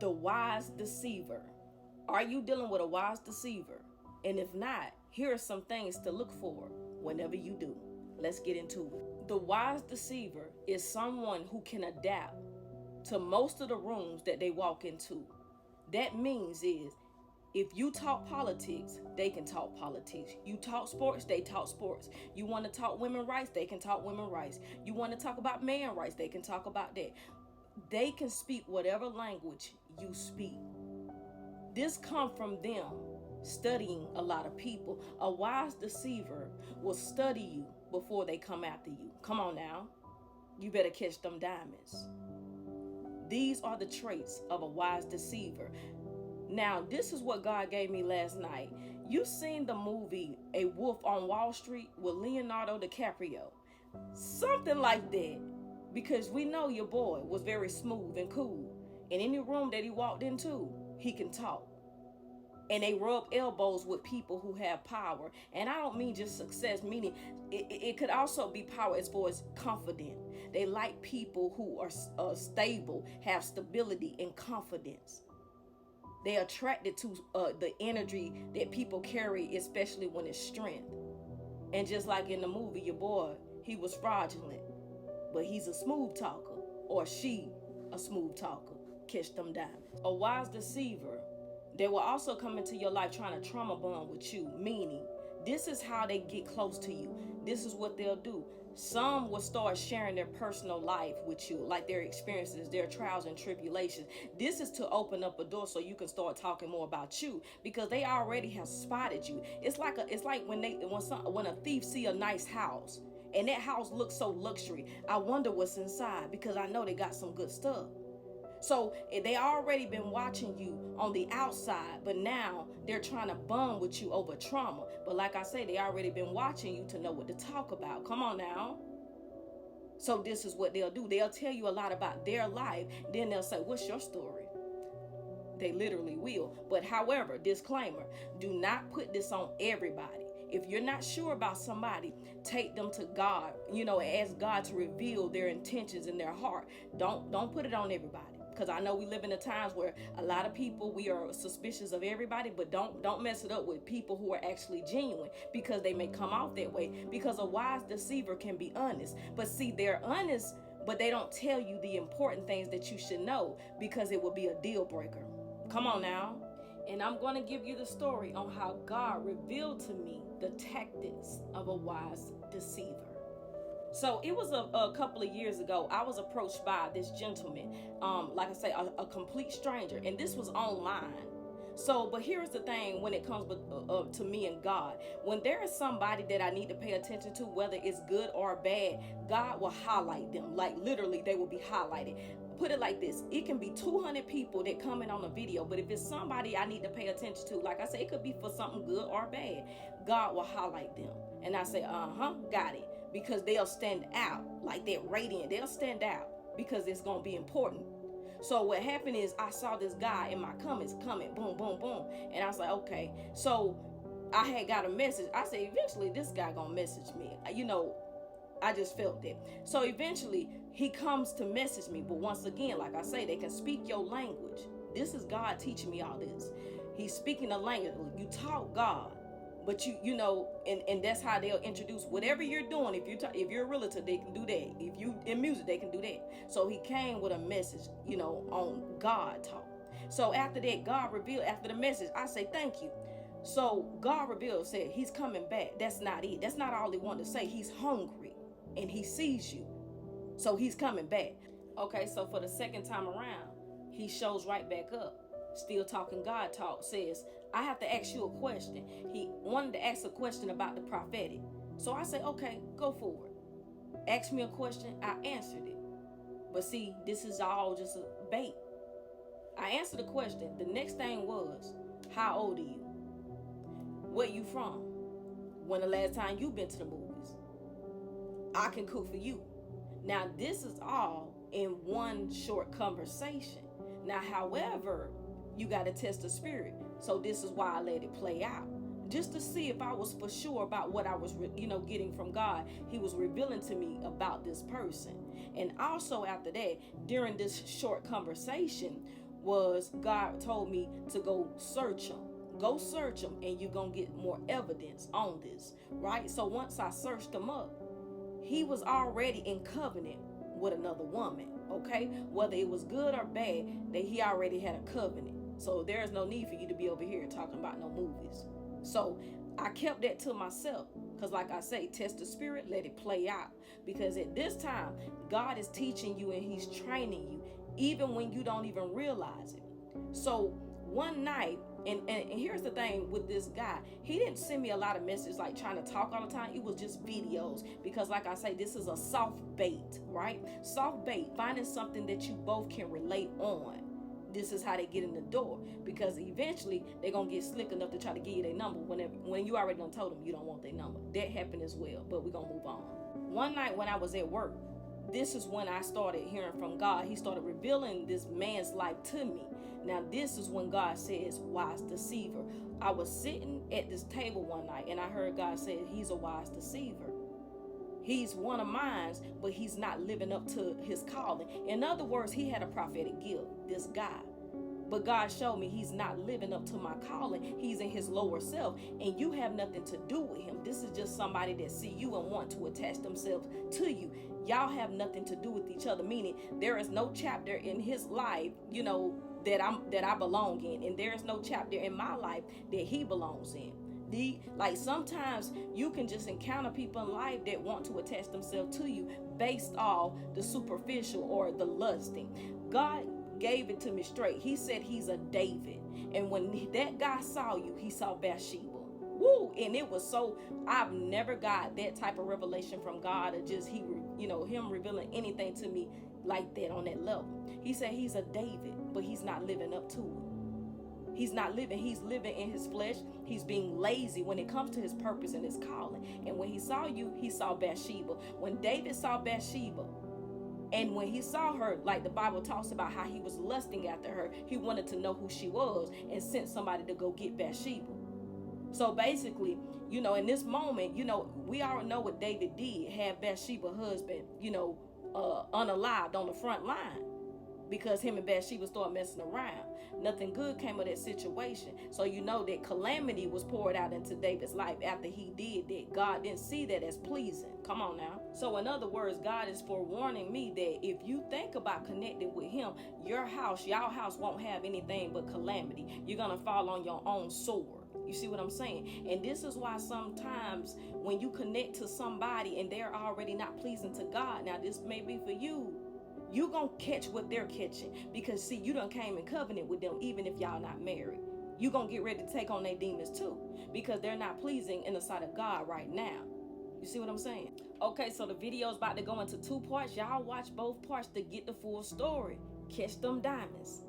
The wise deceiver. Are you dealing with a wise deceiver? And if not, here are some things to look for whenever you do. Let's get into it. The wise deceiver is someone who can adapt to most of the rooms that they walk into. That means is, if you talk politics, they can talk politics. You talk sports, they talk sports. You want to talk women's rights, they can talk women's rights. You want to talk about man rights, they can talk about that. They can speak whatever language you speak. This comes from them studying a lot of people. A wise deceiver will study you before they come after you. Come on now. You better catch them diamonds. These are the traits of a wise deceiver. Now, this is what God gave me last night. You seen the movie A Wolf on Wall Street with Leonardo DiCaprio? Something like that. Because we know your boy was very smooth and cool. In any room that he walked into, he can talk. And they rub elbows with people who have power. And I don't mean just success, meaning it could also be power as far as confident. They like people who are stable, have stability and confidence. They're attracted to the energy that people carry, especially when it's strength. And just like in the movie, your boy, he was fraudulent, but he's a smooth talker, or she a smooth talker. Catch them diamonds. A wise deceiver, they will also come into your life trying to trauma bond with you, meaning this is how they get close to you. This is what they'll do. Some will start sharing their personal life with you, like their experiences, their trials and tribulations. This is to open up a door so you can start talking more about you, because they already have spotted you. It's like when a thief see a nice house and that house looks so luxury. I wonder what's inside, because I know they got some good stuff. So they already been watching you on the outside, but now they're trying to bond with you over trauma. But like I say, they already been watching you to know what to talk about. Come on now. So this is what they'll do. They'll tell you a lot about their life. Then they'll say, what's your story? They literally will. But however, disclaimer, do not put this on everybody. If you're not sure about somebody, take them to God, ask God to reveal their intentions in their heart. Don't put it on everybody. Because I know we live in the times where a lot of people, we are suspicious of everybody, but don't mess it up with people who are actually genuine, because they may come out that way. Because a wise deceiver can be honest. But see, they're honest, but they don't tell you the important things that you should know, because it will be a deal breaker. Come on now. And I'm going to give you the story on how God revealed to me the tactics of a wise deceiver. So it was a couple of years ago. I was approached by this gentleman, like I say, a complete stranger, and this was online. So, but here's the thing when it comes to me and God. When there is somebody that I need to pay attention to, whether it's good or bad, God will highlight them. Like literally, they will be highlighted. Put it like this. It can be 200 people that come in on a video, but if it's somebody I need to pay attention to, like I say, it could be for something good or bad, God will highlight them. And I say, got it. Because they'll stand out like that radiant. They'll stand out because it's going to be important. So what happened is I saw this guy in my comments coming, boom, boom, boom. And I was like, okay. So I had got a message. I said, eventually this guy going to message me. I just felt that. So eventually he comes to message me. But once again, like I say, they can speak your language. This is God teaching me all this. He's speaking the language. You talk God. But and that's how they'll introduce whatever you're doing. If you're a realtor, they can do that. If you in music, they can do that. So he came with a message, on God talk. So after that, God revealed, after the message, I say, thank you. So God revealed, said he's coming back. That's not it. That's not all he wanted to say. He's hungry and he sees you. So he's coming back. Okay, so for the second time around, he shows right back up. Still talking God talk, says, I have to ask you a question. He wanted to ask a question about the prophetic. So I say, okay, go forward. Ask me a question, I answered it. But see, this is all just a bait. I answered the question. The next thing was, how old are you? Where you from? When the last time you been to the movies? I can cook for you. Now, this is all in one short conversation. Now, however, you got to test the spirit. So this is why I let it play out. Just to see if I was for sure about what I was, getting from God. He was revealing to me about this person. And also after that, during this short conversation, was God told me to go search him. Go search him and you're going to get more evidence on this, right? So once I searched him up, he was already in covenant with another woman, okay? Whether it was good or bad, that he already had a covenant. So there's no need for you to be over here talking about no movies. So I kept that to myself because, like I say, test the spirit, let it play out. Because at this time, God is teaching you and he's training you, even when you don't even realize it. So one night, and here's the thing with this guy, he didn't send me a lot of messages like trying to talk all the time. It was just videos because, like I say, this is a soft bait, right? Soft bait, finding something that you both can relate on. This is how they get in the door, because eventually they're going to get slick enough to try to give you their number when you already done told them you don't want their number. That happened as well, but we're going to move on. One night when I was at work, this is when I started hearing from God. He started revealing this man's life to me. Now, this is when God says, wise deceiver. I was sitting at this table one night and I heard God say, he's a wise deceiver. He's one of mine, but he's not living up to his calling. In other words, he had a prophetic gift, this guy. But God showed me he's not living up to my calling. He's in his lower self, and you have nothing to do with him. This is just somebody that see you and want to attach themselves to you. Y'all have nothing to do with each other, meaning there is no chapter in his life, that I belong in, and there is no chapter in my life that he belongs in. Like sometimes you can just encounter people in life that want to attach themselves to you based off the superficial or the lusting. God gave it to me straight. He said he's a David, and when that guy saw you, he saw Bathsheba. Woo! And it was so, I've never got that type of revelation from God, or just him revealing anything to me like that on that level. He said he's a David, but he's not living up to it. He's living in his flesh. He's being lazy when it comes to his purpose and his calling. And when he saw you, he saw Bathsheba. When David saw Bathsheba, and when he saw her, like the Bible talks about how he was lusting after her, he wanted to know who she was and sent somebody to go get Bathsheba. So basically, in this moment, we all know what David did, had Bathsheba's husband, unalived on the front line, because him and Bathsheba started messing around. Nothing good came of that situation. So that calamity was poured out into David's life after he did that. God didn't see that as pleasing. Come on now. So in other words, God is forewarning me that if you think about connecting with him, y'all house won't have anything but calamity. You're going to fall on your own sword. You see what I'm saying? And this is why sometimes when you connect to somebody and they're already not pleasing to God, now this may be for you, you're going to catch what they're catching. Because see, you done came in covenant with them even if y'all not married. You're going to get ready to take on their demons too, because they're not pleasing in the sight of God right now. You see what I'm saying? Okay, so the video is about to go into 2 parts. Y'all watch both parts to get the full story. Catch them diamonds.